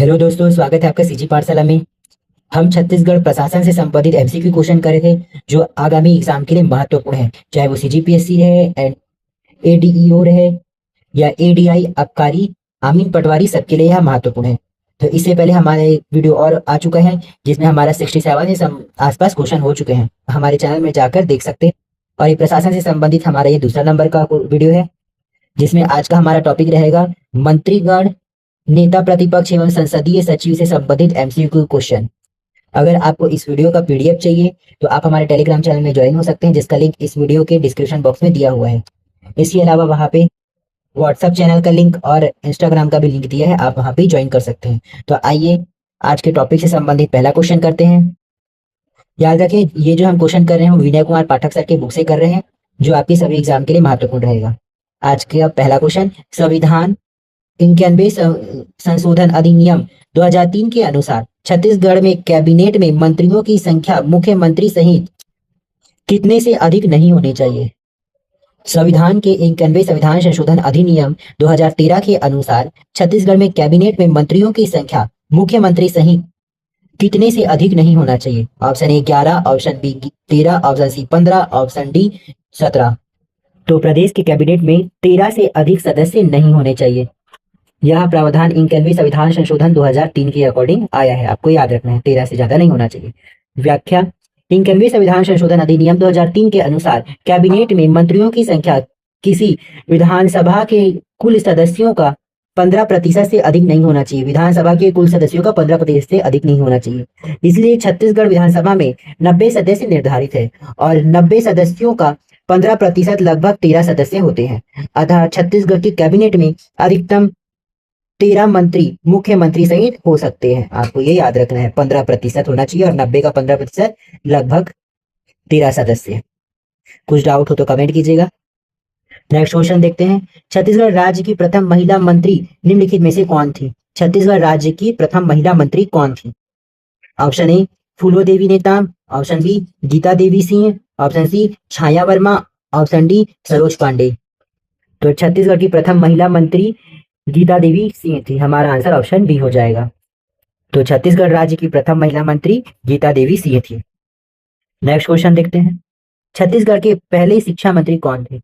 Hello दोस्तों, स्वागत है आपका सीजी पाठशाला में। हम छत्तीसगढ़ प्रशासन से संबंधित एमसीक्यू क्वेश्चन करे थे जो आगामी एग्जाम के लिए महत्वपूर्ण है, चाहे वो सीजीपीएससी रहे, एडीईओ रहे या एडीआई आबकारी, आमीन पटवारी, सबके लिए यह महत्वपूर्ण है। तो इससे पहले हमारे वीडियो और आ चुका है जिसमें हमारा 67 से आसपास क्वेश्चन हो चुके हैं, हमारे चैनल में जाकर देख सकते हैं। और ये प्रशासन से संबंधित हमारा ये दूसरा नंबर का वीडियो है जिसमें आज का हमारा टॉपिक रहेगा मंत्रीगण, नेता प्रतिपक्ष एवं संसदीय सचिव से संबंधित एमसीक्यू क्वेश्चन। अगर आपको इस वीडियो का पीडीएफ चाहिए तो आप हमारे टेलीग्राम चैनल में ज्वाइन हो सकते हैं, जिसका लिंक इस वीडियो के डिस्क्रिप्शन बॉक्स में दिया हुआ है। इसके अलावा वहाँ पे व्हाट्सएप चैनल का लिंक और इंस्टाग्राम का भी लिंक दिया है, आप वहाँ पे ज्वाइन कर सकते हैं। तो आइए आज के टॉपिक से संबंधित पहला क्वेश्चन करते हैं। याद रखें, ये जो हम क्वेश्चन कर रहे हैं विनय कुमार पाठक सर के बुक से कर रहे हैं, जो आपके सभी एग्जाम के लिए महत्वपूर्ण रहेगा। आज का पहला क्वेश्चन, संविधान 91 संशोधन अधिनियम 2003 के अनुसार छत्तीसगढ़ में कैबिनेट में मंत्रियों की संख्या मुख्यमंत्री सहित कितने से अधिक नहीं होनी चाहिए। संविधान के 91 संविधान संशोधन अधिनियम 2013 के अनुसार छत्तीसगढ़ में कैबिनेट में मंत्रियों की संख्या मुख्यमंत्री सहित कितने से अधिक नहीं होना चाहिए। Option A 11, option B 13, option C 15, option D 17। तो प्रदेश के कैबिनेट में 13 से अधिक सदस्य नहीं होने चाहिए। यह प्रावधान 91 संविधान संशोधन 2003 के अकॉर्डिंग आया है, आपको याद रखना है, 13 से ज्यादा नहीं होना चाहिए। व्याख्या, 91 संविधान संशोधन अधिनियम 2003 के अनुसार कैबिनेट में मंत्रियों की संख्या किसी विधानसभा के कुल सदस्यों का 15% से अधिक नहीं होना चाहिए। विधानसभा के कुल सदस्यों का 15% से अधिक नहीं होना चाहिए। इसलिए छत्तीसगढ़ विधानसभा में 90 सदस्य निर्धारित है और 90 सदस्यों का 15% लगभग 13 सदस्य होते हैं। अतः छत्तीसगढ़ के कैबिनेट में अधिकतम 13 मंत्री मुख्यमंत्री सहित हो सकते हैं। आपको ये याद रखना है, 15% होना चाहिए और 90 का 15% लगभग 13 सदस्य। कुछ डाउट हो तो कमेंट कीजिएगा। नेक्स्ट क्वेश्चन देखते हैं। छत्तीसगढ़ राज्य की प्रथम महिला मंत्री निम्नलिखित में से कौन थी। छत्तीसगढ़ राज्य की प्रथम महिला मंत्री कौन थी। ऑप्शन ए फूलो देवी Netam, option B Gita Devi Singh, option C छाया वर्मा, ऑप्शन डी सरोज पांडे। तो छत्तीसगढ़ की प्रथम महिला मंत्री गीता देवी सिंह थी, हमारा आंसर ऑप्शन बी हो जाएगा। तो छत्तीसगढ़ राज्य की प्रथम महिला मंत्री गीता देवी सिंह थी। नेक्स्ट क्वेश्चन देखते हैं। छत्तीसगढ़ के पहले शिक्षा मंत्री कौन थे।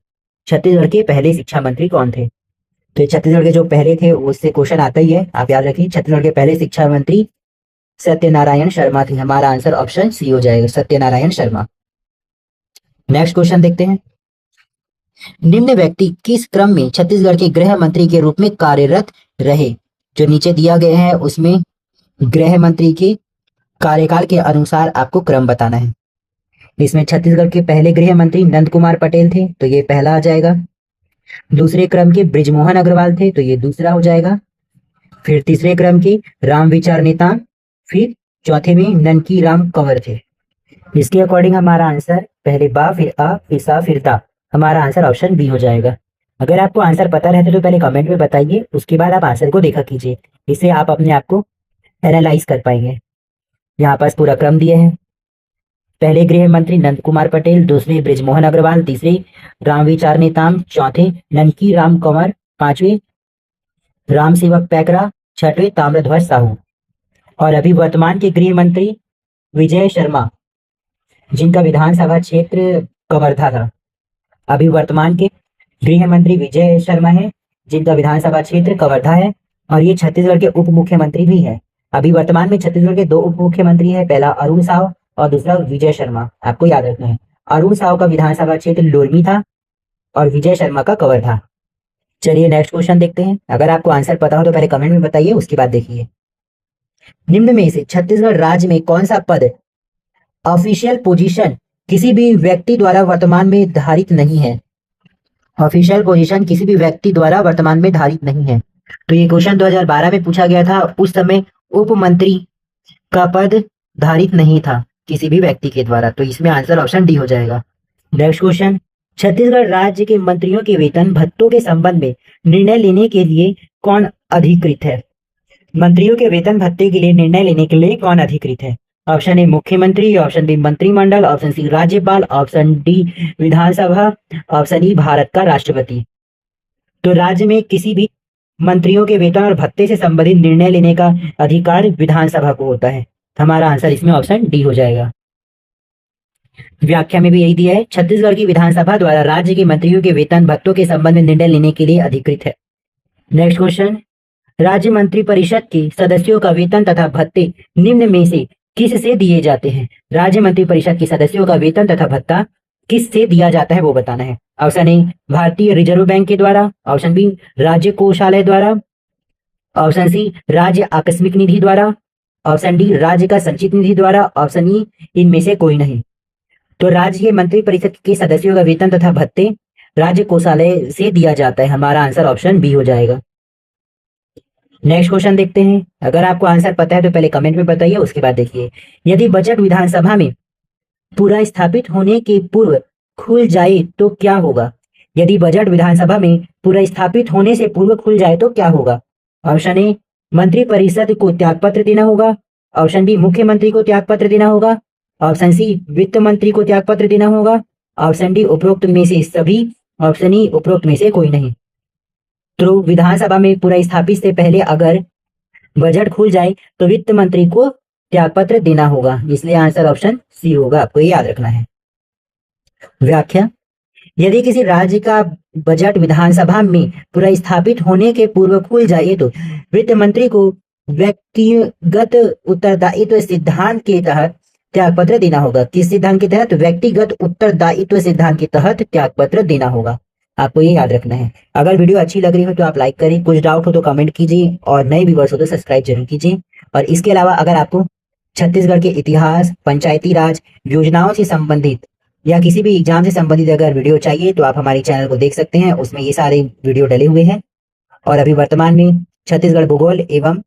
छत्तीसगढ़ के पहले शिक्षा मंत्री कौन थे। तो छत्तीसगढ़ के जो पहले थे उससे क्वेश्चन आता ही है, आप याद रखिए। छत्तीसगढ़ के पहले शिक्षा मंत्री सत्यनारायण शर्मा थे, हमारा आंसर ऑप्शन सी हो जाएगा, सत्यनारायण शर्मा। नेक्स्ट क्वेश्चन देखते हैं। निम्न व्यक्ति किस क्रम में छत्तीसगढ़ के गृह मंत्री के रूप में कार्यरत रहे। जो नीचे दिया गया है उसमें गृह मंत्री के कार्यकाल के अनुसार आपको क्रम बताना है। इसमें छत्तीसगढ़ के पहले गृह मंत्री नंद कुमार पटेल थे, तो ये पहला आ जाएगा। दूसरे क्रम के बृजमोहन अग्रवाल थे, तो ये दूसरा हो जाएगा। फिर तीसरे क्रम के रामविचार नेताम, फिर चौथे में ननकी राम कंवर थे। इसके अकॉर्डिंग हमारा आंसर पहले बा, फिर आ, फिर सा, फिर ता, हमारा आंसर ऑप्शन बी हो जाएगा। अगर आपको आंसर पता रहता तो पहले कमेंट में बताइए, उसके बाद आप आंसर को देखा कीजिए, इससे आप अपने आप को एनालाइज कर पाएंगे। यहाँ पास पूरा क्रम दिया है। पहले गृह मंत्री नंद कुमार पटेल, दूसरे बृजमोहन अग्रवाल, तीसरे रामविचार नेताम, चौथे ननकी राम कंवर, पांचवे राम सेवक पैकरा, छठवें ताम्रध्वज साहू। और अभी वर्तमान के गृह मंत्री विजय शर्मा, जिनका विधानसभा क्षेत्र कवर्धा था। अभी वर्तमान के गृह मंत्री विजय शर्मा है, जिनका विधानसभा क्षेत्र कवर्धा है, और ये छत्तीसगढ़ के उप मुख्यमंत्री भी हैं। अभी वर्तमान में छत्तीसगढ़ के 2 उप मुख्यमंत्री हैं, पहला अरुण साव और दूसरा विजय शर्मा। आपको याद रखना है, अरुण साव का विधानसभा क्षेत्र लोरमी था और विजय शर्मा का कवर्धा। चलिए नेक्स्ट क्वेश्चन देखते हैं। अगर आपको आंसर पता हो तो पहले कमेंट में बताइए, उसके बाद देखिए। निम्न में से छत्तीसगढ़ राज्य में कौन सा पद ऑफिशियल पोजीशन किसी भी व्यक्ति द्वारा वर्तमान में धारित नहीं है। ऑफिशियल पोजीशन किसी भी व्यक्ति द्वारा वर्तमान में धारित नहीं है। तो ये क्वेश्चन 2012 में पूछा गया था, उस समय उप मंत्री का पद धारित नहीं था किसी भी व्यक्ति के द्वारा, तो इसमें आंसर ऑप्शन डी हो जाएगा। नेक्स्ट क्वेश्चन, छत्तीसगढ़ राज्य के मंत्रियों के वेतन भत्तों के संबंध में निर्णय लेने के लिए कौन अधिकृत है। मंत्रियों के वेतन भत्ते के लिए निर्णय लेने के लिए कौन अधिकृत है। ऑप्शन ए मुख्यमंत्री, ऑप्शन बी मंत्रिमंडल, ऑप्शन सी राज्यपाल, ऑप्शन डी विधानसभा, ऑप्शन ई भारत का राष्ट्रपति। तो राज्य में किसी भी मंत्रियों के वेतन और भत्ते से संबंधित निर्णय लेने का अधिकार विधानसभा को होता है। हमारा आंसर इसमें ऑप्शन डी हो जाएगा। व्याख्या में भी यही दिया है, छत्तीसगढ़ की विधानसभा द्वारा राज्य के मंत्रियों के वेतन भत्तों के संबंध में निर्णय लेने के लिए अधिकृत है। नेक्स्ट क्वेश्चन, राज्य मंत्री परिषद के सदस्यों का वेतन तथा भत्ते निम्न में से किससे दिए जाते हैं? राज्य मंत्री परिषद के सदस्यों का वेतन तथा भत्ता किससे दिया जाता है वो बताना है। ऑप्शन ए भारतीय रिजर्व बैंक के द्वारा, ऑप्शन बी राज्य कोषालय द्वारा, ऑप्शन सी राज्य आकस्मिक निधि द्वारा, ऑप्शन डी राज्य का संचित निधि द्वारा, ऑप्शन ई इनमें से कोई नहीं। तो राज्य के मंत्री परिषद के सदस्यों का वेतन तथा भत्ते राज्य कोषालय से दिया जाता है। हमारा आंसर ऑप्शन बी हो जाएगा। नेक्स्ट क्वेश्चन देखते हैं। अगर आपको आंसर पता है तो पहले कमेंट में बताइए, उसके बाद देखिए। यदि बजट विधानसभा में पूरा स्थापित होने के पूर्व खुल जाए तो क्या होगा? यदि बजट विधानसभा में पूरा स्थापित होने से पूर्व खुल जाए तो क्या होगा? ऑप्शन ए मंत्री परिषद को त्यागपत्र देना होगा, ऑप्शन बी मुख्यमंत्री को त्यागपत्र देना होगा, ऑप्शन सी वित्त मंत्री को त्यागपत्र देना होगा, ऑप्शन डी उपरोक्त में से सभी, ऑप्शन ई उपरोक्त में से कोई नहीं। तो विधानसभा में पूरा स्थापित से पहले अगर बजट खुल जाए तो वित्त मंत्री को त्यागपत्र देना होगा, इसलिए आंसर ऑप्शन सी होगा। आपको ये याद रखना है। व्याख्या, यदि किसी राज्य का बजट विधानसभा में पूरा स्थापित होने के पूर्व खुल जाए तो वित्त मंत्री को व्यक्तिगत उत्तरदायित्व सिद्धांत के तहत त्यागपत्र देना होगा। किस सिद्धांत के तहत? व्यक्तिगत उत्तरदायित्व सिद्धांत के तहत त्यागपत्र देना होगा। आपको ये याद रखना है। अगर वीडियो अच्छी लग रही हो तो आप लाइक करें, कुछ डाउट हो तो कमेंट कीजिए, और नए व्यूअर्स हो तो सब्सक्राइब जरूर कीजिए। और इसके अलावा अगर आपको छत्तीसगढ़ के इतिहास, पंचायती राज योजनाओं से संबंधित या किसी भी एग्जाम से संबंधित अगर वीडियो चाहिए तो आप हमारे चैनल को देख सकते हैं, उसमें ये सारे वीडियो डले हुए हैं। और अभी वर्तमान में छत्तीसगढ़ भूगोल एवं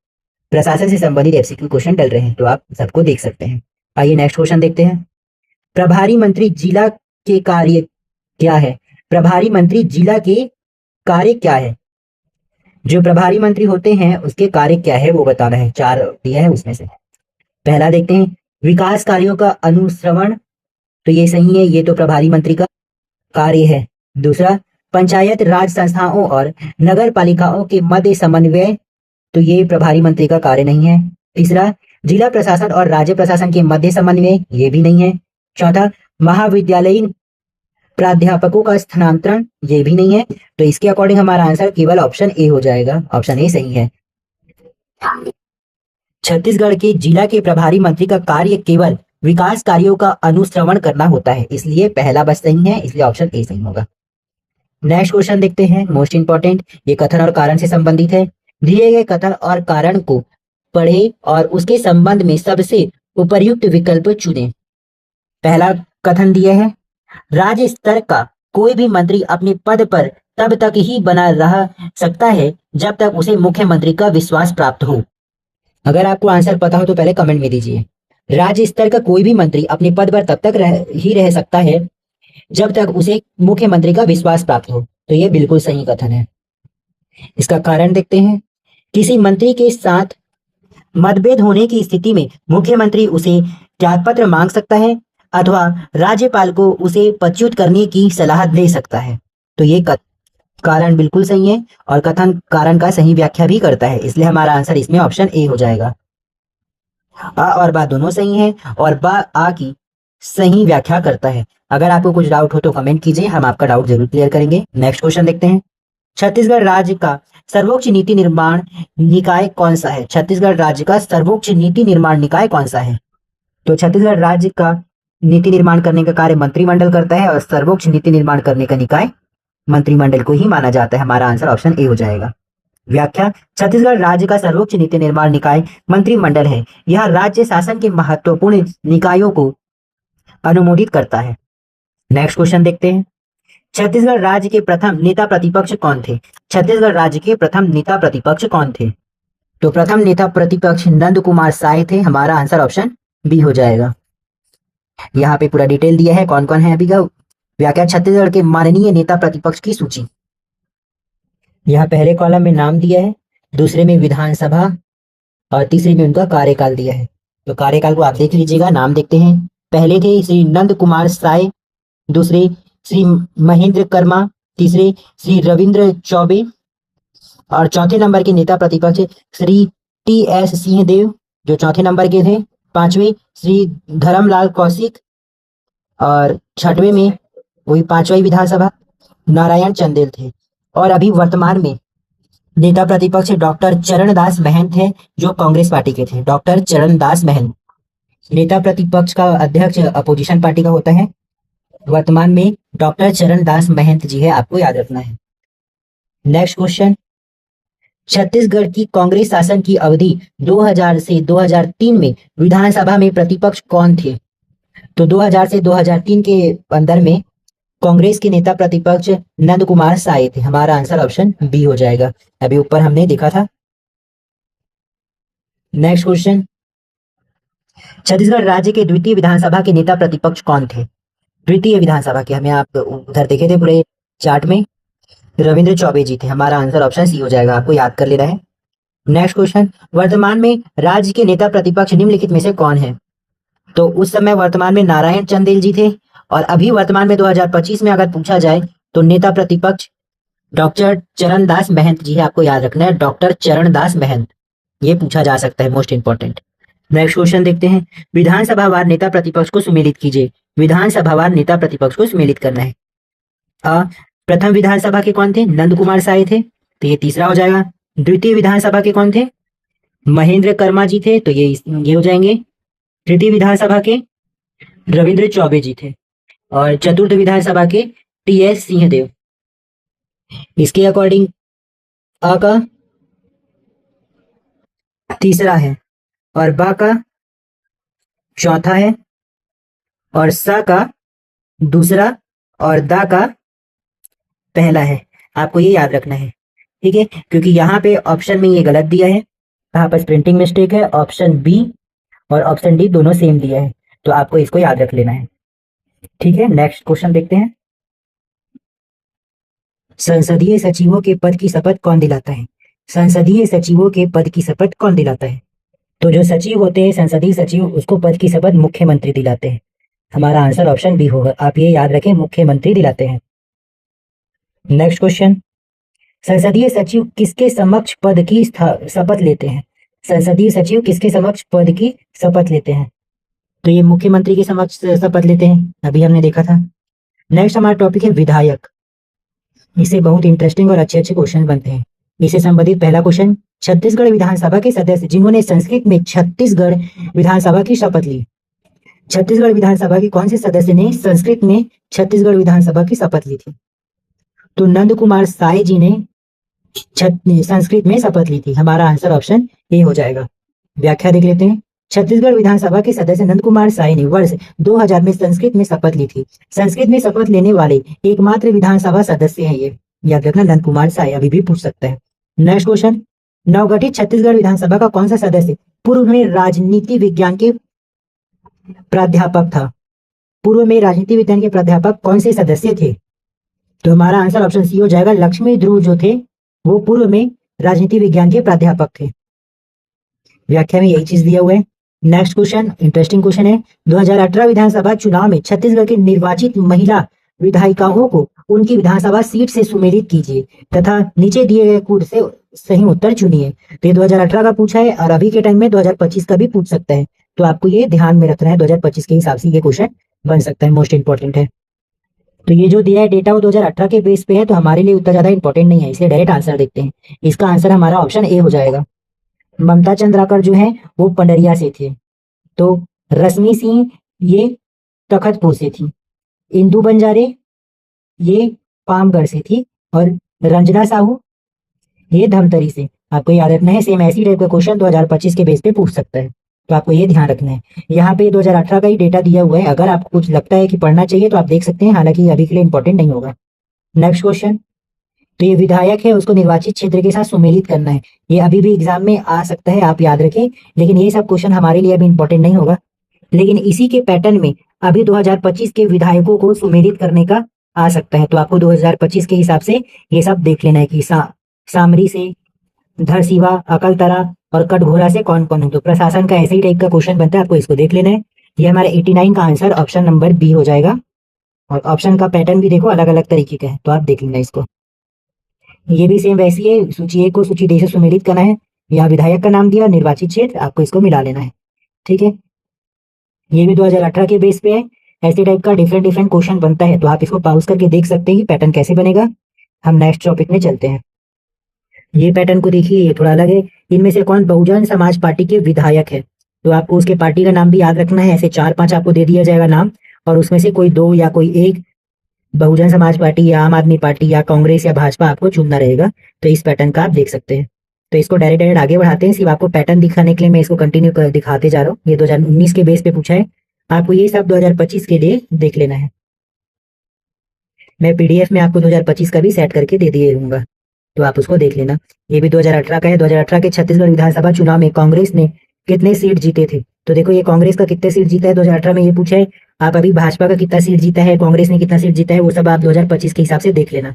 प्रशासन से संबंधित एमसीक्यू क्वेश्चन डल रहे हैं, तो आप सबको देख सकते हैं। आइए नेक्स्ट क्वेश्चन देखते हैं। प्रभारी मंत्री जिला के कार्य क्या है? प्रभारी मंत्री जिला के कार्य क्या है? जो प्रभारी मंत्री होते हैं उसके कार्य क्या है वो बताना है। 4 दिया है उसमें से। पहला देखते हैं, विकास कार्यों का अनुश्रवण, तो ये सही है, ये तो प्रभारी मंत्री का कार्य है। दूसरा, पंचायत राज संस्थाओं और नगर पालिकाओं के मध्य समन्वय, तो ये प्रभारी मंत्री का कार्य नहीं है। तीसरा, जिला प्रशासन और राज्य प्रशासन के मध्य समन्वय, ये भी नहीं है। चौथा, महाविद्यालयीन प्राध्यापकों का स्थानांतरण, ये भी नहीं है। तो इसके अकॉर्डिंग हमारा आंसर केवल ऑप्शन ए हो जाएगा। ऑप्शन ए सही है। छत्तीसगढ़ के जिला के प्रभारी मंत्री का कार्य केवल विकास कार्यों का अनुश्रवण करना होता है, इसलिए पहला बस सही है, इसलिए ऑप्शन ए सही होगा। नेक्स्ट क्वेश्चन देखते हैं, मोस्ट इंपॉर्टेंट। ये कथन और कारण से संबंधित है। दिए गए कथन और कारण को पढ़े और उसके संबंध में सबसे उपयुक्त विकल्प चुनें। पहला कथन दिया है, राज्य स्तर का कोई भी मंत्री अपने पद पर तब तक ही बना रह सकता है जब तक उसे मुख्यमंत्री का विश्वास प्राप्त हो। अगर आपको आंसर पता हो तो पहले कमेंट में दीजिए। राज्य स्तर का कोई भी मंत्री अपने पद पर तब तक रह सकता है जब तक उसे मुख्यमंत्री का विश्वास प्राप्त हो, तो यह बिल्कुल सही कथन है। इसका कारण देखते हैं, किसी मंत्री के साथ मतभेद होने की स्थिति में मुख्यमंत्री उसे त्यागपत्र मांग सकता है अथवा राज्यपाल को उसे पदच्युत करने की सलाह दे सकता है। तो ये कारण बिल्कुल सही है और कथन कारण का सही व्याख्या भी करता है, इसलिए हमारा आंसर इसमें ऑप्शन ए हो जाएगा। आ और बा दोनों सही है और बा आ की सही व्याख्या करता है। अगर आपको कुछ डाउट हो तो कमेंट कीजिए, हम आपका डाउट जरूर क्लियर करेंगे। नेक्स्ट क्वेश्चन देखते हैं, छत्तीसगढ़ राज्य का सर्वोच्च नीति निर्माण निकाय कौन सा है? छत्तीसगढ़ राज्य का सर्वोच्च नीति निर्माण निकाय कौन सा है? तो छत्तीसगढ़ राज्य का नीति निर्माण करने का कार्य मंत्रिमंडल करता है और सर्वोच्च नीति निर्माण करने का निकाय मंत्रिमंडल को ही माना जाता है। हमारा आंसर ऑप्शन ए हो जाएगा। व्याख्या, छत्तीसगढ़ राज्य का सर्वोच्च नीति निर्माण निकाय मंत्रिमंडल है। यह राज्य शासन के महत्वपूर्ण निकायों को अनुमोदित करता है। नेक्स्ट क्वेश्चन देखते हैं, छत्तीसगढ़ राज्य के प्रथम नेता प्रतिपक्ष कौन थे? छत्तीसगढ़ राज्य के प्रथम नेता प्रतिपक्ष कौन थे? तो प्रथम नेता प्रतिपक्ष नंद कुमार साय थे। हमारा आंसर ऑप्शन बी हो जाएगा। यहाँ पे पूरा डिटेल दिया है कौन कौन है अभी का। व्याख्या, छत्तीसगढ़ के माननीय नेता प्रतिपक्ष की सूची। यहाँ पहले कॉलम में नाम दिया है, दूसरे में विधानसभा और तीसरे में उनका कार्यकाल दिया है। तो कार्यकाल को आप देख लीजिएगा। नाम देखते हैं, पहले थे श्री नंद कुमार साय, दूसरे श्री महेंद्र कर्मा, तीसरे श्री रविंद्र चौबे, और चौथे नंबर के नेता प्रतिपक्ष श्री टी.एस. सिंहदेव जो चौथे नंबर के थे। पांचवें श्री धर्मलाल कौशिक और छठवें में वही पांचवी विधानसभा नारायण चंदेल थे। और अभी वर्तमान में नेता प्रतिपक्ष डॉक्टर चरणदास महंत है जो कांग्रेस पार्टी के थे। डॉक्टर चरणदास महंत नेता प्रतिपक्ष का अध्यक्ष अपोजिशन पार्टी का होता है। वर्तमान में डॉक्टर चरणदास महंत जी है, आपको याद रखना है। नेक्स्ट क्वेश्चन, छत्तीसगढ़ की कांग्रेस शासन की अवधि 2000 से 2003 में विधानसभा में प्रतिपक्ष कौन थे? तो 2000 से 2003 के अंदर में कांग्रेस के नेता प्रतिपक्ष नंद कुमार साय थे। हमारा आंसर ऑप्शन बी हो जाएगा, अभी ऊपर हमने देखा था। नेक्स्ट क्वेश्चन, छत्तीसगढ़ राज्य के द्वितीय विधानसभा के नेता प्रतिपक्ष कौन थे? द्वितीय विधानसभा के, हमें आप उधर देखे थे पूरे चार्ट में, रविंद्र चौबे जी थे। हमारा आंसर ऑप्शन सी हो जाएगा, आपको याद कर लेना है। नेक्स्ट क्वेश्चन, वर्तमान में राज्य के नेता प्रतिपक्ष निम्नलिखित में से कौन है? तो उस समय वर्तमान में नारायण चंदेल जी थे, और अभी वर्तमान में 2025 में अगर पूछा जाए तो नेता प्रतिपक्ष डॉक्टर चरणदास महंत जी है, आपको याद रखना है, डॉक्टर चरणदास महंत, ये पूछा जा सकता है, मोस्ट इंपॉर्टेंट। नेक्स्ट क्वेश्चन देखते हैं, विधानसभा वार नेता प्रतिपक्ष को सुमेलित कीजिए। विधानसभा वार नेता प्रतिपक्ष को सुमेलित करना है। प्रथम विधानसभा के कौन थे? नंद कुमार साय थे, तो ये तीसरा हो जाएगा। द्वितीय विधानसभा के कौन थे? महेंद्र कर्मा जी थे, तो ये हो जाएंगे। तृतीय विधानसभा के रविंद्र चौबे जी थे, और चतुर्थ विधानसभा के टी.एस. सिंहदेव। इसके अकॉर्डिंग अ का तीसरा है, और बा का चौथा है, और सा का दूसरा, और दा का पहला है। आपको ये याद रखना है, ठीक है, क्योंकि यहाँ पे ऑप्शन में ये गलत दिया है, यहाँ पर प्रिंटिंग मिस्टेक है। ऑप्शन बी और ऑप्शन डी दोनों सेम दिया है, तो आपको इसको याद रख लेना है, ठीक है। नेक्स्ट क्वेश्चन देखते हैं, संसदीय सचिवों के पद की शपथ कौन दिलाता है? संसदीय सचिवों के पद की शपथ कौन दिलाता है? तो जो सचिव होते हैं संसदीय सचिव, उसको पद की शपथ मुख्यमंत्री दिलाते हैं। हमारा आंसर ऑप्शन बी होगा, आप ये याद रखें, मुख्यमंत्री दिलाते हैं। नेक्स्ट क्वेश्चन, संसदीय सचिव किसके समक्ष पद की शपथ लेते हैं? संसदीय सचिव किसके समक्ष पद की शपथ लेते हैं? तो ये मुख्यमंत्री के समक्ष शपथ लेते हैं, अभी हमने देखा था। नेक्स्ट हमारा टॉपिक है विधायक। इससे बहुत इंटरेस्टिंग और अच्छे अच्छे क्वेश्चन बनते हैं। इससे संबंधित पहला क्वेश्चन, छत्तीसगढ़ विधानसभा के सदस्य जिन्होंने संस्कृत में छत्तीसगढ़ विधानसभा की शपथ ली। छत्तीसगढ़ विधानसभा के कौन से सदस्य ने संस्कृत में छत्तीसगढ़ विधानसभा की शपथ ली थी? तो नंद कुमार साय जी ने संस्कृत में शपथ ली थी। हमारा आंसर ऑप्शन ए हो जाएगा। व्याख्या देख लेते हैं, छत्तीसगढ़ विधानसभा के सदस्य नंद कुमार साय ने वर्ष 2000 में संस्कृत में शपथ ली थी। संस्कृत में शपथ लेने वाले एकमात्र विधानसभा सदस्य हैं ये, याद रखना, नंद कुमार साय। अभी भी पूछ सकता है। नेक्स्ट क्वेश्चन, नवगठित छत्तीसगढ़ विधानसभा का कौन सा सदस्य पूर्व में राजनीति विज्ञान के प्राध्यापक था? पूर्व में राजनीति विज्ञान के प्राध्यापक कौन से सदस्य थे? तो हमारा आंसर ऑप्शन सी हो जाएगा, लक्ष्मी ध्रुव जो थे वो पूर्व में राजनीति विज्ञान के प्राध्यापक थे। व्याख्या में यही चीज दिया हुआ है। नेक्स्ट क्वेश्चन इंटरेस्टिंग क्वेश्चन है, 2018 विधानसभा चुनाव में छत्तीसगढ़ के निर्वाचित महिला विधायिकाओं को उनकी विधानसभा सीट से सुमेलित कीजिए तथा नीचे दिए गए कोड से सही उत्तर चुनिए। तो ये 2018 का पूछा है, और अभी के टाइम में 2025 का भी पूछ सकता है, तो आपको ये ध्यान में रखना है। 2025 के हिसाब से ये क्वेश्चन बन सकता है, मोस्ट इंपॉर्टेंट है। तो ये जो दिया है डेटा वो 2018 के बेस पे है, तो हमारे लिए उतना ज्यादा इंपॉर्टेंट नहीं है, इसलिए डायरेक्ट आंसर देखते हैं। इसका आंसर हमारा ऑप्शन ए हो जाएगा। ममता चंद्राकर जो है वो पंडरिया से थे, तो रश्मि सिंह ये तखतपुर से थी, इंदु बंजारे ये पामगढ़ से थी, और रंजना साहू ये धमतरी से। आपको याद रखना है, सेम ऐसी टाइप का क्वेश्चन 2025 के बेस पे पूछ सकता है, तो आपको ये ध्यान रखना है। यहाँ पे 2018 का ही डेटा दिया हुआ है, अगर आपको कुछ लगता है कि पढ़ना चाहिए तो आप देख सकते हैं, हालांकि अभी के लिए इंपॉर्टेंट नहीं होगा। नेक्स्ट क्वेश्चन, तो ये विधायक है उसको निर्वाचित क्षेत्र के साथ सुमेलित करना है। ये अभी भी एग्जाम में आ सकता है, आप याद रखें, लेकिन ये सब क्वेश्चन हमारे लिए अभी इंपॉर्टेंट नहीं होगा। लेकिन इसी के पैटर्न में अभी 2025 के विधायकों को सुमेलित करने का आ सकता है, तो आपको 2025 के हिसाब से ये सब देख लेना है कि सामरी से, धरसीवा, अकलतरा और कटघोरा से कौन कौन है। तो प्रशासन का ऐसे ही टाइप का क्वेश्चन बनता है, आपको इसको देख लेना है। ये हमारे 89 का आंसर ऑप्शन नंबर बी हो जाएगा, और ऑप्शन का पैटर्न भी देखो अलग अलग तरीके का है, तो आप देख लेना इसको। ये भी सेम वैसी है, सूची ए को सूची डी से सुमेलित करना है, यहाँ विधायक का नाम दिया, निर्वाचित क्षेत्र, आपको इसको मिला लेना है। ठीक है, ये भी 2018 के बेस पे है। ऐसे टाइप का डिफरेंट डिफरेंट क्वेश्चन बनता है, तो आप इसको पॉज करके देख सकते हैं कि पैटर्न कैसे बनेगा। हम नेक्स्ट टॉपिक में चलते हैं। ये पैटर्न को देखिए, ये थोड़ा अलग है। इनमें से कौन बहुजन समाज पार्टी के विधायक है, तो आपको उसके पार्टी का नाम भी याद रखना है। ऐसे 4-5 आपको दे दिया जाएगा नाम, और उसमें से कोई 2 या कोई एक बहुजन समाज पार्टी या आम आदमी पार्टी या कांग्रेस या भाजपा आपको चुनना रहेगा। तो इस पैटर्न का आप देख सकते हैं। तो इसको डायरेक्ट डायरेक्ट आगे बढ़ाते हैं, सिर्फ आपको पैटर्न दिखाने के लिए मैं इसको कंटिन्यू कर दिखाते जा रहा हूँ। ये 2019 के बेस पे पूछा है, आपको ये सब 2025 के लिए देख लेना है। मैं पीडीएफ में आपको 2025 का भी सेट करके दे दिए दूंगा, तो आप उसको देख लेना। ये भी 2018 का है। 2018 के छत्तीसगढ़ विधानसभा चुनाव में कांग्रेस ने कितने सीट जीते थे, तो देखो ये कांग्रेस का कितने सीट जीता है 2018 में ये पूछा है। आप अभी भाजपा का कितना सीट जीता है, कांग्रेस ने कितना सीट जीता है, वो सब आप 2025 के हिसाब से देख लेना।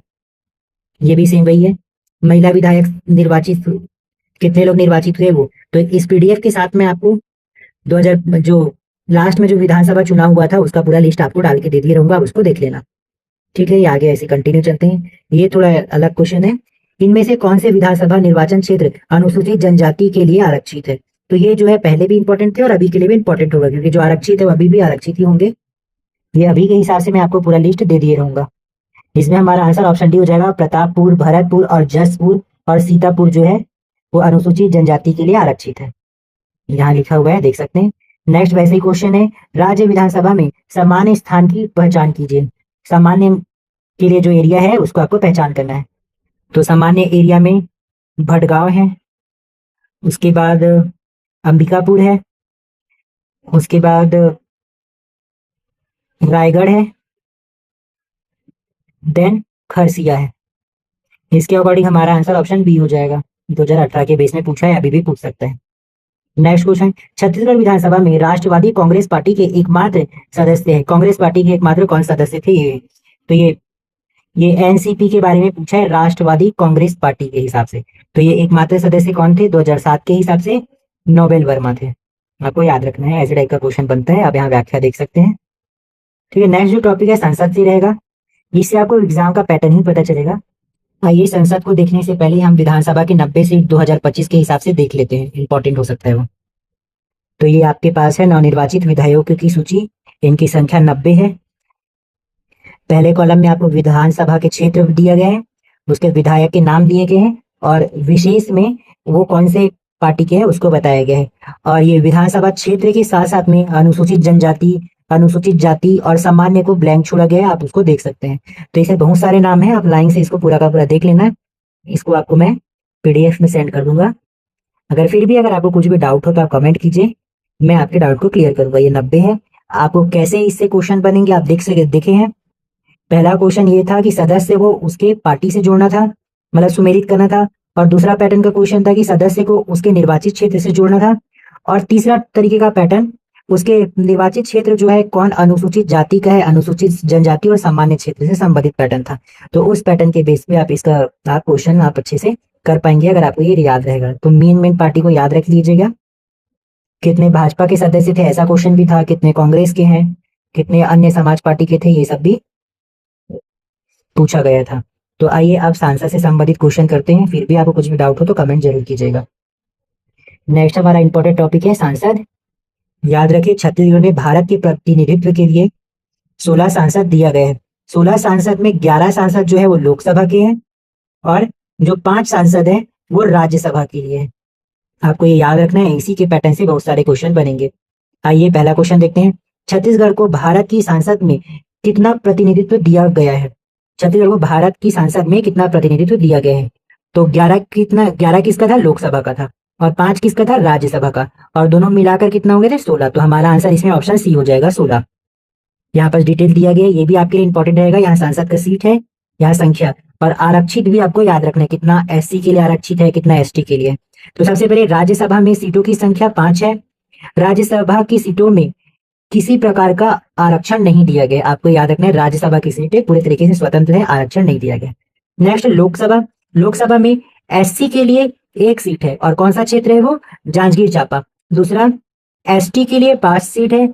ये भी सेम वही है। महिला विधायक निर्वाचित, कितने लोग निर्वाचित हुए वो, तो इस पीडीएफ के साथ में आपको 2000 जो लास्ट में जो विधानसभा चुनाव हुआ था उसका पूरा लिस्ट आपको डाल के दे दिए रहूंगा, आप उसको देख लेना। ठीक है, ये आगे ऐसे कंटिन्यू चलते हैं। ये थोड़ा अलग क्वेश्चन है। इनमें से कौन से विधानसभा निर्वाचन क्षेत्र अनुसूचित जनजाति के लिए आरक्षित है, तो ये जो है पहले भी इंपॉर्टेंट थे और अभी के लिए भी इंपॉर्टेंट होगा, क्योंकि जो आरक्षित है वो अभी भी आरक्षित ही होंगे। ये अभी के हिसाब से मैं आपको पूरा लिस्ट दे दिए रहूंगा। इसमें हमारा आंसर ऑप्शन डी हो जाएगा। प्रतापपुर, भरतपुर और जसपुर और सीतापुर जो है वो अनुसूचित जनजाति के लिए आरक्षित है, यहाँ लिखा हुआ है, देख सकते हैं। नेक्स्ट वैसे ही क्वेश्चन है, राज्य विधानसभा में सामान्य स्थान की पहचान कीजिए। सामान्य के लिए जो एरिया है उसको आपको पहचान करना है। तो सामान्य एरिया में भटगांव है, उसके बाद अंबिकापुर है, उसके बाद रायगढ़ है, देन खरसिया है। इसके अकॉर्डिंग हमारा आंसर ऑप्शन बी हो जाएगा। 2018 के बेस में पूछा है, अभी भी पूछ सकता है। नेक्स्ट क्वेश्चन, छत्तीसगढ़ विधानसभा में राष्ट्रवादी कांग्रेस पार्टी के एकमात्र सदस्य है। कांग्रेस पार्टी के एकमात्र कौन सदस्य थे ये, तो ये एनसीपी के बारे में पूछा है, राष्ट्रवादी कांग्रेस पार्टी के हिसाब से। तो ये एकमात्र सदस्य कौन थे 2007 के हिसाब से, नोबेल वर्मा थे। आपको याद रखना है, ऐसे टाइप का क्वेश्चन बनता है, आप यहाँ व्याख्या देख सकते हैं। ठीक है, नेक्स्ट जो टॉपिक है संसद से रहेगा। इससे आपको एग्जाम का पैटर्न ही पता चलेगा। आइए संसद को देखने से पहले हम विधानसभा के 90 सीट 2025 के हिसाब से देख लेते हैं, इंपॉर्टेंट हो सकता है वो। तो ये आपके पास है नवनिर्वाचित विधायकों की सूची, इनकी संख्या 90 है। पहले कॉलम में आपको विधानसभा के क्षेत्र दिया गया है, उसके विधायक के नाम दिए गए हैं, और विशेष में वो कौन से पार्टी के हैं उसको बताया गया है। और ये विधानसभा क्षेत्र के साथ साथ में अनुसूचित जनजाति, अनुसूचित जाति और सामान्य को ब्लैंक छोड़ा गया है, आप उसको देख सकते हैं। तो इसे बहुत सारे नाम हैं, आप लाइन से इसको पूरा का पूरा देख लेना है। इसको आपको मैं पीडीएफ में सेंड कर दूंगा। अगर फिर भी अगर आपको कुछ भी डाउट हो तो आप कमेंट कीजिए, मैं आपके डाउट को क्लियर करूंगा। ये 90 है। आपको कैसे इससे क्वेश्चन बनेंगे आप देखे हैं। पहला क्वेश्चन ये था कि सदस्य को उसके पार्टी से जोड़ना था, मतलब सुमेलित करना था। और दूसरा पैटर्न का क्वेश्चन था कि सदस्य को उसके निर्वाचित क्षेत्र से जोड़ना था। और तीसरा तरीके का पैटर्न, उसके निर्वाचित क्षेत्र जो है कौन अनुसूचित जाति का है, अनुसूचित जनजाति और सामान्य क्षेत्र से संबंधित पैटर्न था। तो उस पैटर्न के बेस पे आप इसका आप क्वेश्चन आप अच्छे से कर पाएंगे अगर आपको ये याद रहेगा। तो मेन पार्टी को याद रख लीजिएगा। कितने भाजपा के सदस्य थे ऐसा क्वेश्चन भी था, कितने कांग्रेस के हैं, कितने अन्य समाज पार्टी के थे, ये सब भी पूछा गया था। तो आइए अब सांसद से संबंधित क्वेश्चन करते हैं। फिर भी आपको कुछ भी डाउट हो तो कमेंट जरूर कीजिएगा। नेक्स्ट हमारा इंपॉर्टेंट टॉपिक है सांसद। याद रखिए छत्तीसगढ़ में भारत के प्रतिनिधित्व के लिए 16 सांसद दिया गया है। 16 सांसद में 11 सांसद जो है वो लोकसभा के हैं, और जो 5 सांसद हैं वो राज्यसभा के लिए है। आपको ये याद रखना है, इसी के पैटर्न से बहुत सारे क्वेश्चन बनेंगे। आइए पहला क्वेश्चन देखते हैं। छत्तीसगढ़ को भारत की संसद में कितना प्रतिनिधित्व दिया गया है। छत्तीसगढ़ को भारत की संसद में कितना प्रतिनिधित्व दिया गया है, तो 11 किसका था, लोकसभा का था, और 5 किसका था, राज्यसभा का, और दोनों मिलाकर कितना हो गए थे, 16। तो हमारा आंसर इसमें ऑप्शन सी हो जाएगा, 16। यहाँ पर डिटेल दिया गया है, ये भी आपके लिए इंपॉर्टेंट रहेगा। यहाँ सांसद का सीट है, यहाँ संख्या, और आरक्षित भी आपको याद रखना है, कितना एससी के लिए आरक्षित है, कितना एसटी के लिए। तो सबसे पहले राज्यसभा में सीटों की संख्या 5 है। राज्यसभा की सीटों में किसी प्रकार का आरक्षण नहीं दिया गया। आपको याद रखना है, राज्यसभा की सीटें पूरे तरीके से स्वतंत्र है, आरक्षण नहीं दिया गया। नेक्स्ट लोकसभा। लोकसभा में एससी के लिए 1 सीट है, और कौन सा क्षेत्र है वो, जांजगीर चांपा। दूसरा एसटी के लिए 5 सीट है,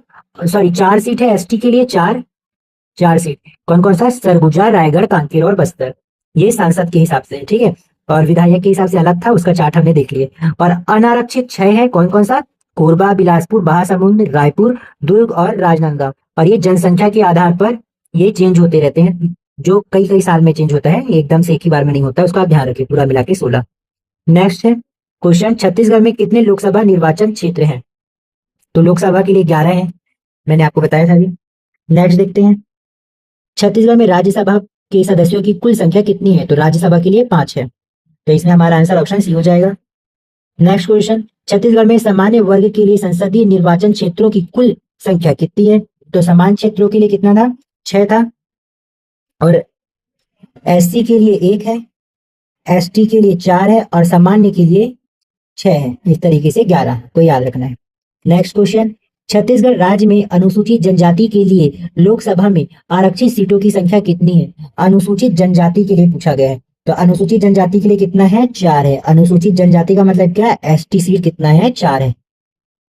सॉरी 4 सीट है एसटी के लिए, 4 सीट। कौन कौन सा, सरगुजा, रायगढ़, कांकेर और बस्तर। ये सांसद के हिसाब से, ठीक है, और विधायक के हिसाब से अलग था, उसका चार्ट हमने देख लिया। और अनारक्षित 6 है, कौन कौन सा? कोरबा, बिलासपुर, महासमुंद, रायपुर, दुर्ग और राजनांदगांव। और ये जनसंख्या के आधार पर ये चेंज होते रहते हैं, जो कई कई साल में चेंज होता है, एकदम से एक ही बार में नहीं होता, उसका आप ध्यान रखिए, पूरा मिला के 16। नेक्स्ट है क्वेश्चन, छत्तीसगढ़ में कितने लोकसभा निर्वाचन क्षेत्र हैं? तो लोकसभा के लिए 11 है, मैंने आपको बताया था अभी। नेक्स्ट देखते हैं, छत्तीसगढ़ में राज्यसभा के सदस्यों की कुल संख्या कितनी है? तो राज्यसभा के लिए 5 है, तो इसमें हमारा आंसर ऑप्शन सी हो जाएगा। नेक्स्ट क्वेश्चन, छत्तीसगढ़ में सामान्य वर्ग के लिए संसदीय निर्वाचन क्षेत्रों की कुल संख्या कितनी है? तो समान क्षेत्रों के लिए कितना था? 6 था। और एससी के लिए 1 है, एसटी के लिए 4 है और सामान्य के लिए 6 है, इस तरीके से 11 को याद रखना है। नेक्स्ट क्वेश्चन, छत्तीसगढ़ राज्य में अनुसूचित जनजाति के लिए लोकसभा में आरक्षित सीटों की संख्या कितनी है? अनुसूचित जनजाति के लिए पूछा गया है, तो अनुसूचित जनजाति के लिए कितना है? 4 है। अनुसूचित जनजाति का मतलब क्या है? एसटी सीट कितना है? 4 है।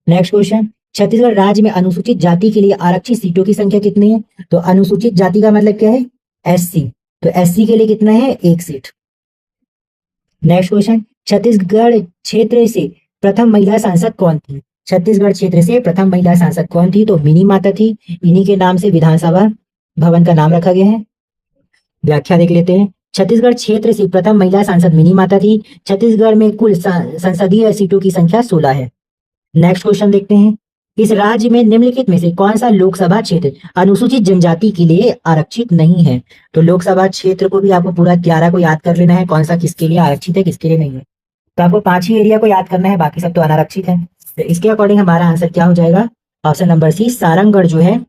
नेक्स्ट क्वेश्चन, छत्तीसगढ़ राज्य में अनुसूचित जाति के लिए आरक्षित सीटों की संख्या कितनी है? तो अनुसूचित जाति का मतलब क्या है? एससी, तो एससी के लिए कितना है? 1 सीट। नेक्स्ट क्वेश्चन, छत्तीसगढ़ क्षेत्र से प्रथम महिला सांसद कौन थी? छत्तीसगढ़ क्षेत्र से प्रथम महिला सांसद कौन थी? तो मिनी माता थी, इन्हीं के नाम से विधानसभा भवन का नाम रखा गया है। व्याख्या देख लेते हैं, छत्तीसगढ़ क्षेत्र से प्रथम महिला सांसद मिनी माता थी। छत्तीसगढ़ में कुल संसदीय सीटों की संख्या 16 है। नेक्स्ट क्वेश्चन देखते हैं, इस राज्य में निम्नलिखित में से कौन सा लोकसभा क्षेत्र अनुसूचित जनजाति के लिए आरक्षित नहीं है? तो लोकसभा क्षेत्र को भी आपको पूरा 11 को याद कर लेना है, कौन सा किसके लिए आरक्षित है, किसके लिए नहीं है। तो आपको 5 ही एरिया को याद करना है, बाकी सब तो अनारक्षित है। तो इसके अकॉर्डिंग हमारा आंसर क्या हो जाएगा? ऑप्शन नंबर सी, सारंगगढ़ जो है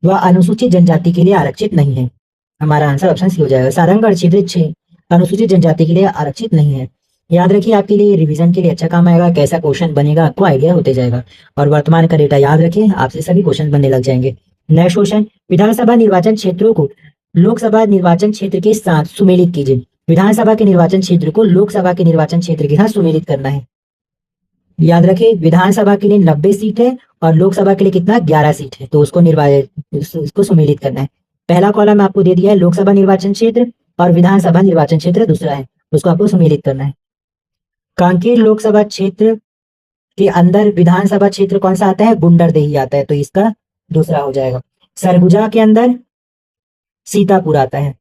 वह अनुसूचित जनजाति के लिए आरक्षित नहीं है। हमारा आंसर ऑप्शन सी हो जाएगा, सारंगगढ़ क्षेत्र अनुसूचित जनजाति के लिए आरक्षित नहीं है। याद रखिए, आपके लिए रिवीजन के लिए अच्छा काम आएगा, कैसा क्वेश्चन बनेगा आपको आइडिया होते जाएगा। और वर्तमान का डेटा याद रखिए, आपसे सभी क्वेश्चन बनने लग जाएंगे। नेक्स्ट क्वेश्चन, विधानसभा निर्वाचन क्षेत्रों को लोकसभा निर्वाचन क्षेत्र के साथ सुमेलित कीजिए। विधानसभा के निर्वाचन क्षेत्र को लोकसभा के निर्वाचन क्षेत्र के साथ सुमेलित करना है। याद रखिए, विधानसभा के लिए 90 सीट है और लोकसभा के लिए कितना? 11 सीट है, तो उसको सुमेलित करना है। पहला कॉलम आपको दे दिया है लोकसभा निर्वाचन क्षेत्र और विधानसभा निर्वाचन क्षेत्र दूसरा है, उसको आपको सुमेलित करना है। कांकेर लोकसभा क्षेत्र के अंदर विधानसभा क्षेत्र कौन सा आता है? गुंडरदेही आता है, तो इसका दूसरा हो जाएगा। सरगुजा के अंदर सीतापुर आता है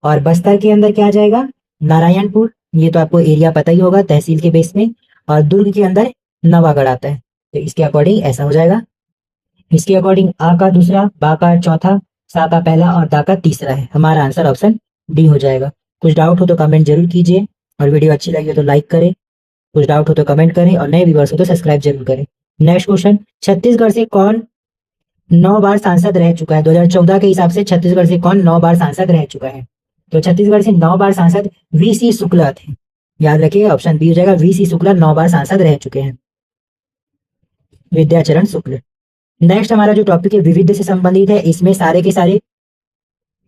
और बस्तर के अंदर क्या आ जाएगा? नारायणपुर, ये तो आपको एरिया पता ही होगा तहसील के बेस में। और दुर्ग के अंदर नवागढ़ आता है, तो इसके अकॉर्डिंग ऐसा हो जाएगा। इसके अकॉर्डिंग आ का दूसरा, बा का चौथा, सा का पहला और दा का तीसरा है। हमारा आंसर ऑप्शन डी हो जाएगा। कुछ डाउट हो तो कमेंट जरूर कीजिए, और वीडियो अच्छी लगी हो तो लाइक करें, कुछ डाउट हो तो कमेंट करें, और नए व्यूअर्स हो तो सब्सक्राइब जरूर करें। नेक्स्ट क्वेश्चन, छत्तीसगढ़ से कौन 9 बार सांसद रह चुका है? 2014 के हिसाब से छत्तीसगढ़ से कौन 9 बार सांसद रह चुका है? तो छत्तीसगढ़ से 9 बार सांसद वीसी शुक्ला थे। याद रखिए, ऑप्शन बी हो जाएगा, वीसी शुक्ला 9 बार सांसद रह चुके हैं, विद्याचरण शुक्ल। नेक्स्ट हमारा जो टॉपिक है विविध से संबंधित है, इसमें सारे के सारे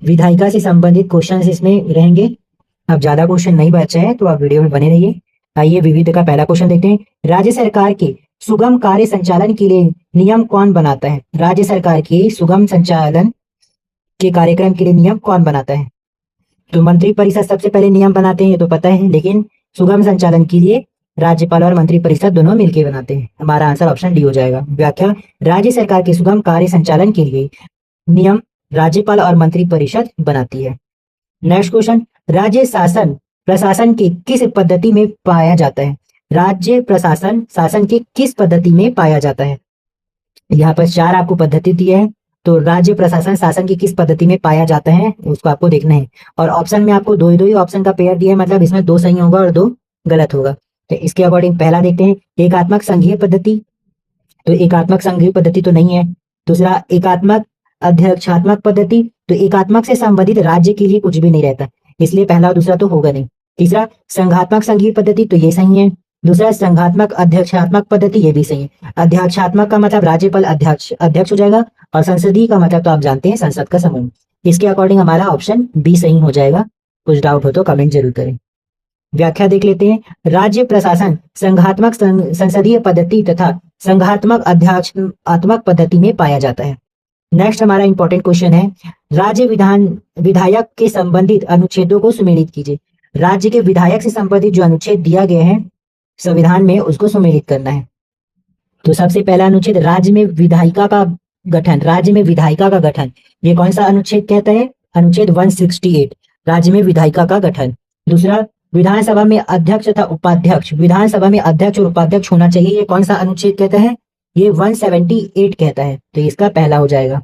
विधायिका से संबंधित क्वेश्चन इसमें रहेंगे। अब ज्यादा क्वेश्चन नहीं बचे हैं तो आप वीडियो में बने रहिए। आइए विविध का पहला क्वेश्चन देखते हैं, राज्य सरकार के सुगम कार्य संचालन के लिए नियम कौन बनाता है? राज्य सरकार के सुगम संचालन के कार्यक्रम के लिए नियम कौन बनाता है? तो मंत्री परिषद सबसे पहले नियम बनाते हैं, ये तो पता है, लेकिन सुगम संचालन के लिए राज्यपाल और मंत्री परिषद दोनों मिलकर बनाते हैं। हमारा आंसर ऑप्शन डी हो जाएगा। व्याख्या, राज्य सरकार के सुगम कार्य संचालन के लिए नियम राज्यपाल और मंत्री परिषद बनाती है। नेक्स्ट क्वेश्चन, राज्य शासन प्रशासन के किस पद्धति में पाया जाता है? राज्य प्रशासन शासन के किस पद्धति में पाया जाता है? यहाँ पर 4 आपको पद्धति दी है, तो राज्य प्रशासन शासन की किस पद्धति में पाया जाता है उसको आपको देखना है। और ऑप्शन में आपको 2 ही ऑप्शन का पेयर दिया है, मतलब इसमें 2 सही होगा और 2 गलत होगा। तो इसके अकॉर्डिंग पहला देखते हैं, एकात्मक संघीय पद्धति। तो एकात्मक संघीय पद्धति तो नहीं है। दूसरा, एकात्मक अध्यक्षात्मक पद्धति। तो एकात्मक से संबंधित राज्य के लिए कुछ भी नहीं रहता, इसलिए पहला और दूसरा तो होगा नहीं। तीसरा, संघात्मक संघीय पद्धति, तो ये सही है। दूसरा, संघात्मक अध्यक्षात्मक पद्धति, ये भी सही है। अध्यक्षात्मक का मतलब राज्यपाल अध्यक्ष हो जाएगा, और संसदीय का मतलब तो आप जानते हैं संसद का समूह। इसके अकॉर्डिंग हमारा ऑप्शन बी सही हो जाएगा। कुछ डाउट हो तो कमेंट जरूर करें। व्याख्या देख लेते हैं, राज्य प्रशासन संघात्मक संसदीय पद्धति तथा संघात्मक अध्यक्षात्मक पद्धति में पाया जाता है। नेक्स्ट हमारा इंपॉर्टेंट क्वेश्चन है, राज्य विधायक के संबंधित अनुच्छेदों को सुमेलित कीजिए। राज्य के विधायक से संबंधित जो अनुच्छेद दिया गया है संविधान में, उसको सुमेलित करना है। तो सबसे पहला अनुच्छेद, राज्य में विधायिका का गठन। राज्य में विधायिका का गठन, ये कौन सा अनुच्छेद कहता है? अनुच्छेद 168, राज्य में विधायिका का गठन। दूसरा, विधानसभा में अध्यक्ष तथा उपाध्यक्ष, विधानसभा में अध्यक्ष और उपाध्यक्ष होना चाहिए, ये कौन सा अनुच्छेद कहता है? ये 178 कहता है, तो इसका पहला हो जाएगा।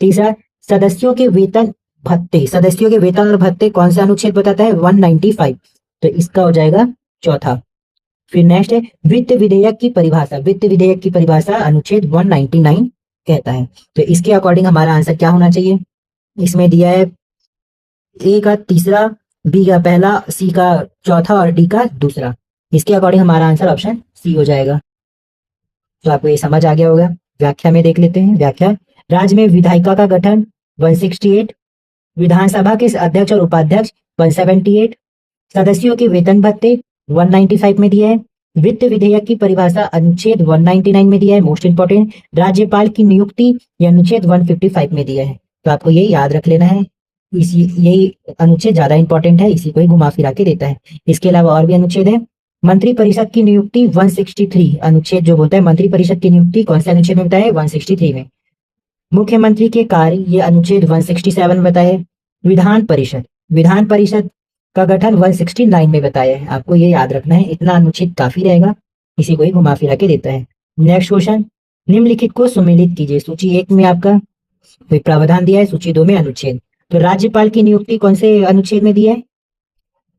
तीसरा, सदस्यों के वेतन भत्ते, सदस्यों के वेतन और भत्ते कौन सा अनुच्छेद बताता है? 195, तो इसका हो जाएगा चौथा। फिर नेक्स्ट है वित्त विधेयक की परिभाषा। वित्त विधेयक की परिभाषा अनुच्छेद 199 कहता है, तो इसके अकॉर्डिंग हमारा आंसर क्या होना चाहिए? इसमें दिया है ए का तीसरा, बी का पहला, सी का चौथा और डी का दूसरा। इसके अकॉर्डिंग हमारा आंसर ऑप्शन सी हो जाएगा। तो आपको ये समझ आ गया होगा। व्याख्या में देख लेते हैं। व्याख्या, राज्य में विधायिका का गठन 168, विधानसभा के अध्यक्ष और उपाध्यक्ष 178, सदस्यों के वेतन भत्ते 195 में दिया है, वित्त विधेयक की परिभाषा अनुच्छेद 199 में दिया है, मोस्ट इंपोर्टेंट, राज्यपाल की नियुक्ति ये अनुच्छेद 155 में दिया है। तो आपको ये याद रख लेना है, यही अनुच्छेद ज्यादा इंपॉर्टेंट है, इसी को ही घुमा फिरा के देता है। इसके अलावा और भी अनुच्छेद है। मंत्री परिषद की नियुक्ति 163 अनुच्छेद जो बोलता है मंत्री परिषद की नियुक्ति कौन से अनुच्छेद में बताया है? 163 में। मुख्यमंत्री के कार्य ये अनुच्छेद 167 में बताया है। विधान परिषद का गठन 169 में बताया है। आपको ये याद रखना है, इतना अनुच्छेद काफी रहेगा, इसी को ही घुमा फिरा के देता है। नेक्स्ट क्वेश्चन, निम्नलिखित को सुमेलित कीजिए। सूची 1 में आपका प्रावधान दिया है, सूची 2 में अनुच्छेद। तो राज्यपाल की नियुक्ति कौन से अनुच्छेद में दिया है?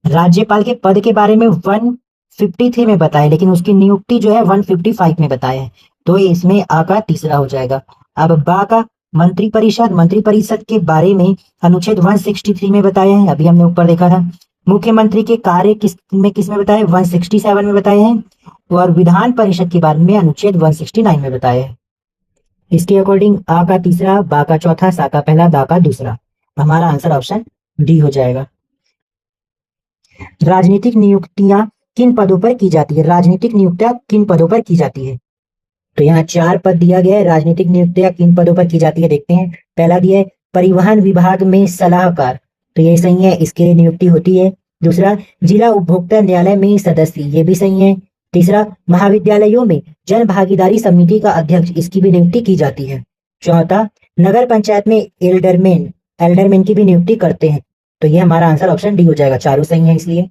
राज्यपाल के पद के बारे में 153 में बताया, लेकिन उसकी नियुक्ति जो है 155 में बताया है, तो इसमें आ का तीसरा हो जाएगा। अब बा का मंत्री परिषद के बारे में अनुच्छेद 163 में बताया है, अभी हमने ऊपर देखा था। मुख्यमंत्री के कार्य किस में बताया? 167 में बताया है। और विधान परिषद के बारे में अनुच्छेद 169 में बताया है। इसके अकॉर्डिंग आ का तीसरा, बा का चौथा, सा का पहला, दा का दूसरा। हमारा आंसर ऑप्शन डी हो जाएगा। राजनीतिक नियुक्तियां किन पदों पर की जाती है? राजनीतिक नियुक्तियां किन पदों पर की जाती है? तो यहाँ 4 पद दिया गया है। राजनीतिक नियुक्तियां किन पदों पर की जाती है देखते हैं। पहला दिया है परिवहन विभाग में सलाहकार, तो ये सही है, इसके लिए नियुक्ति होती है। दूसरा, जिला उपभोक्ता न्यायालय में सदस्य, ये भी सही है। तीसरा, महाविद्यालयों में जन भागीदारी समिति का अध्यक्ष, इसकी भी नियुक्ति की जाती है। चौथा, नगर पंचायत में एल्डरमैन की भी नियुक्ति करते हैं, तो ये हमारा आंसर ऑप्शन डी हो जाएगा। चारों सही है इसलिए,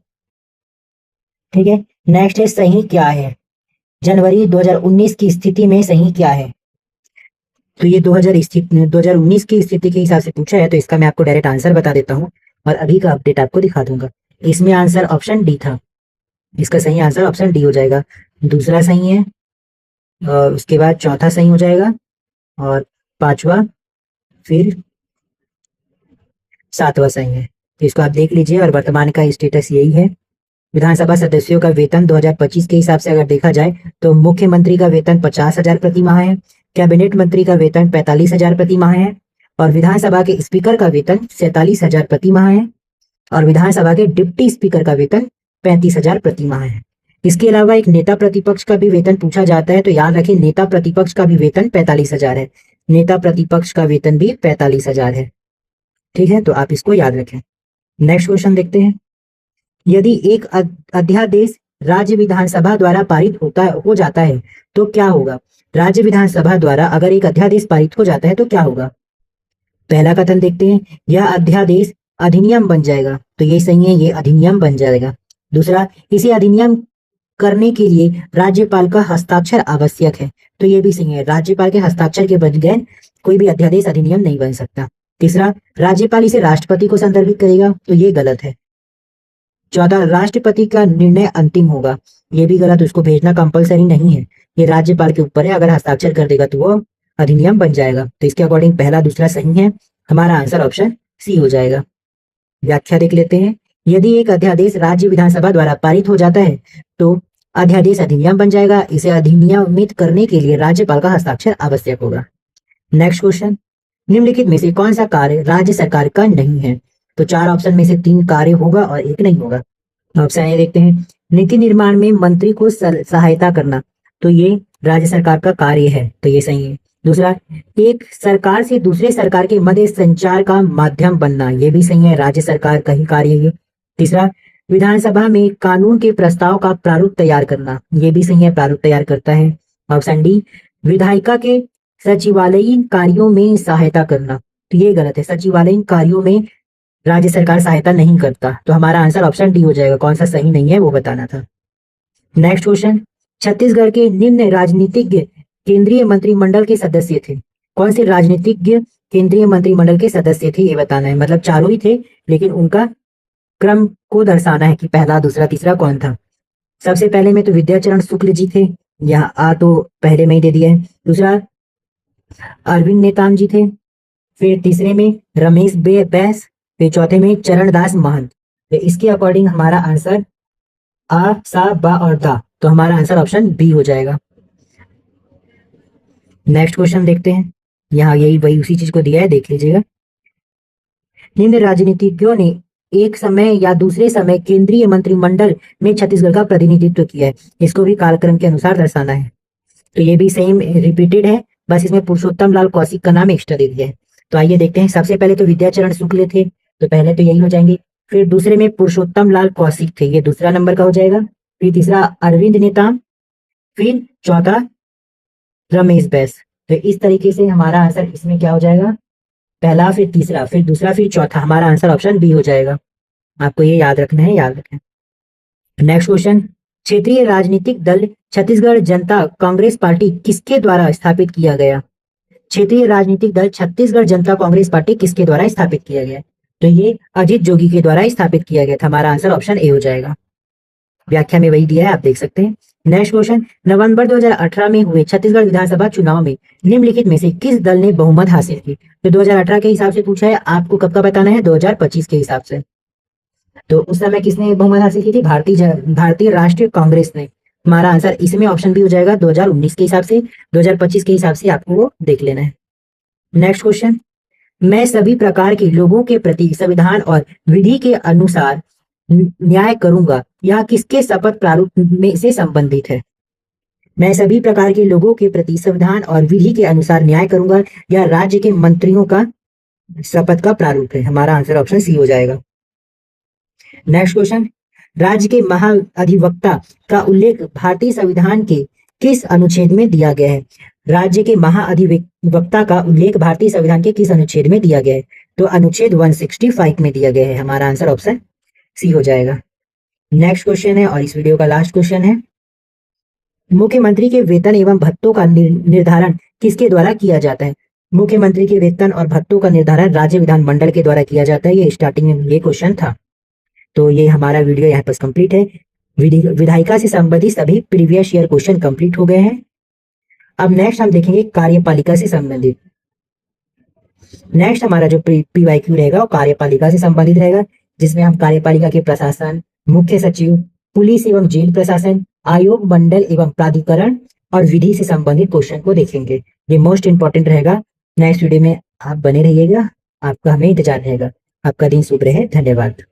ठीक है। नेक्स्ट है सही क्या है? जनवरी 2019 की स्थिति में सही क्या है? तो ये 2019 की स्थिति के हिसाब से पूछा है, तो इसका मैं आपको डायरेक्ट आंसर बता देता हूँ और अभी का अपडेट आपको दिखा दूंगा। इसमें आंसर ऑप्शन डी था, इसका सही आंसर ऑप्शन डी हो जाएगा। दूसरा सही है, और उसके बाद चौथा सही हो जाएगा, और पांचवा, फिर सातवां सही है। तो इसको आप देख लीजिए। और वर्तमान का स्टेटस यही है। विधानसभा सदस्यों का वेतन 2025 के हिसाब से अगर देखा जाए तो मुख्यमंत्री का वेतन 50,000 प्रति माह है, कैबिनेट मंत्री का वेतन 45,000 प्रति माह है, और विधानसभा के स्पीकर का वेतन 47,000 प्रति माह है, और विधानसभा के डिप्टी स्पीकर का वेतन 35,000 प्रति माह है। इसके अलावा एक नेता प्रतिपक्ष का भी वेतन पूछा जाता है, तो याद रखें नेता प्रतिपक्ष का भी वेतन 45,000 है। नेता प्रतिपक्ष का वेतन भी 45,000 है, ठीक है, तो आप इसको याद रखें। नेक्स्ट क्वेश्चन देखते हैं। यदि एक अध्यादेश राज्य विधानसभा द्वारा पारित हो जाता है तो क्या होगा? राज्य विधानसभा द्वारा अगर एक अध्यादेश पारित हो जाता है तो क्या होगा? पहला कथन देखते हैं, यह अध्यादेश अधिनियम बन जाएगा, तो ये सही है, ये अधिनियम बन जाएगा। दूसरा, इसे अधिनियम करने के लिए राज्यपाल का हस्ताक्षर आवश्यक है, तो ये भी सही है, राज्यपाल के हस्ताक्षर के बगैर कोई भी अध्यादेश अधिनियम नहीं बन सकता। तीसरा, राज्यपाल इसे राष्ट्रपति को संदर्भित करेगा, तो ये गलत है। चौथा, राष्ट्रपति का निर्णय अंतिम होगा, ये भी गलत, उसको भेजना कंपलसरी नहीं है, ये राज्यपाल के ऊपर है, अगर हस्ताक्षर कर देगा तो वो अधिनियम बन जाएगा। तो इसके अकॉर्डिंग पहला दूसरा सही है, हमारा आंसर ऑप्शन सी हो जाएगा। व्याख्या देख लेते हैं। यदि एक अध्यादेश राज्य विधानसभा द्वारा पारित हो जाता है तो अध्यादेश अधिनियम बन जाएगा, इसे अधिनियमित करने के लिए राज्यपाल का हस्ताक्षर आवश्यक होगा। नेक्स्ट क्वेश्चन, निम्नलिखित में से कौन सा कार्य राज्य सरकार का नहीं है? तो 4 ऑप्शन में से 3 कार्य होगा और 1 नहीं होगा। ऑप्शन ए देखते हैं, नीति निर्माण में मंत्री को सहायता करना, तो ये राज्य सरकार का कार्य है, तो ये सही है। दूसरा, एक सरकार से दूसरे सरकार के मध्य संचार का माध्यम बनना, ये भी सही है, राज्य सरकार का ही कार्य है ये। तीसरा, विधानसभा में कानून के प्रस्ताव का प्रारूप तैयार करना, ये भी सही है, प्रारूप तैयार करता है। ऑप्शन डी, विधायिका के सचिवालयीन कार्यों में सहायता करना, तो ये गलत है, सचिवालयीन कार्यों में राज्य सरकार सहायता नहीं करता, तो हमारा आंसर ऑप्शन डी हो जाएगा। कौन सा सही नहीं है वो बताना था। नेक्स्ट क्वेश्चन, छत्तीसगढ़ के निम्न राजनीतिज्ञ केंद्रीय मंत्रिमंडल के सदस्य थे। कौन से राजनीतिज्ञ केंद्रीय मंत्रिमंडल के सदस्य थे ये बताना है, मतलब चारों ही थे लेकिन उनका क्रम को दर्शाना है कि पहला, दूसरा, तीसरा कौन था। सबसे पहले में तो विद्याचरण शुक्ल जी थे, यहाँ आ तो पहले में ही दे दिया है। दूसरा, अरविंद नेताम जी थे। फिर तीसरे में रमेश बैस। फिर चौथे में चरणदास महंत। तो इसके अकॉर्डिंग हमारा आंसर आ, सा, बा और दा, तो हमारा आंसर ऑप्शन बी हो जाएगा। नेक्स्ट क्वेश्चन देखते हैं, यहाँ यही वही उसी चीज को दिया है, देख लीजिएगा। निम्न राजनीतिज्ञों ने एक समय या दूसरे समय केंद्रीय मंत्रिमंडल में छत्तीसगढ़ का प्रतिनिधित्व किया है, इसको भी कालक्रम के अनुसार दर्शाना है। तो ये भी सेम रिपीटेड है, बस इसमें पुरुषोत्तम लाल कौशिक का नाम एक्स्ट्रा दे दिया है। तो आइए देखते हैं, सबसे पहले तो विद्याचरण शुक्ल थे, तो पहले तो यही हो जाएंगे। फिर दूसरे में पुरुषोत्तम लाल कौशिक थे, ये दूसरा नंबर का हो जाएगा। फिर तीसरा अरविंद नेताम। फिर चौथा रमेश बैस। तो इस तरीके से हमारा आंसर इसमें क्या हो जाएगा, पहला, फिर तीसरा, फिर दूसरा, फिर चौथा, हमारा आंसर ऑप्शन बी हो जाएगा। आपको ये याद रखना है, याद रखें। नेक्स्ट क्वेश्चन, क्षेत्रीय राजनीतिक दल छत्तीसगढ़ जनता कांग्रेस पार्टी किसके द्वारा स्थापित किया गया। क्षेत्रीय राजनीतिक दल छत्तीसगढ़ जनता कांग्रेस पार्टी किसके द्वारा स्थापित किया गया, तो ये अजीत जोगी के द्वारा स्थापित किया गया था। हमारा आंसर ऑप्शन ए हो जाएगा, व्याख्या में वही दिया है, आप देख सकते हैं। नेक्स्ट क्वेश्चन, नवंबर 2018 में हुए छत्तीसगढ़ विधानसभा चुनाव में निम्नलिखित में से किस दल ने बहुमत हासिल की। तो 2018 के हिसाब से पूछा है, आपको कब का बताना है, 2025 के हिसाब से। तो उस समय किसने बहुमत हासिल की थी, भारतीय राष्ट्रीय कांग्रेस ने। हमारा आंसर इसमें ऑप्शन बी हो जाएगा 2019 के हिसाब से। 2025 के हिसाब से आपको वो देख लेना है। नेक्स्ट क्वेश्चन, मैं सभी प्रकार के लोगों के प्रति संविधान और विधि के अनुसार न्याय करूंगा, यह किसके शपथ प्रारूप में से संबंधित है। मैं सभी प्रकार के लोगों के प्रति संविधान और विधि के अनुसार न्याय करूंगा, यह राज्य के मंत्रियों का शपथ का प्रारूप है। हमारा आंसर ऑप्शन सी हो जाएगा। नेक्स्ट क्वेश्चन, राज्य के महाअधिवक्ता का उल्लेख भारतीय संविधान के किस अनुच्छेद में दिया गया है। राज्य के महाअधिवक्ता का उल्लेख भारतीय संविधान के किस अनुच्छेद में दिया गया है, तो अनुच्छेद 165 में दिया गया है। हमारा आंसर ऑप्शन सी हो जाएगा। नेक्स्ट क्वेश्चन है और इस वीडियो का लास्ट क्वेश्चन है, मुख्यमंत्री के वेतन एवं भत्तों का निर्धारण किसके द्वारा किया जाता है। मुख्यमंत्री के वेतन और भत्तों का निर्धारण राज्य विधानमंडल के द्वारा किया जाता है। ये स्टार्टिंग में ये क्वेश्चन था। तो ये हमारा वीडियो यहाँ पर कंप्लीट है। विधायिका से संबंधित सभी प्रीवियस ईयर क्वेश्चन कंप्लीट हो गए हैं। अब नेक्स्ट हम देखेंगे कार्यपालिका से संबंधित। नेक्स्ट हमारा जो PYQ रहेगा वो कार्यपालिका से संबंधित रहेगा, जिसमें हम कार्यपालिका के प्रशासन, मुख्य सचिव, पुलिस एवं जेल प्रशासन, आयोग, मंडल एवं प्राधिकरण और विधि से संबंधित क्वेश्चन को देखेंगे। ये मोस्ट इंपॉर्टेंट रहेगा। नेक्स्ट वीडियो में आप बने रहिएगा, आपका हमें इंतजार रहेगा। आपका दिन शुभ रहे, धन्यवाद।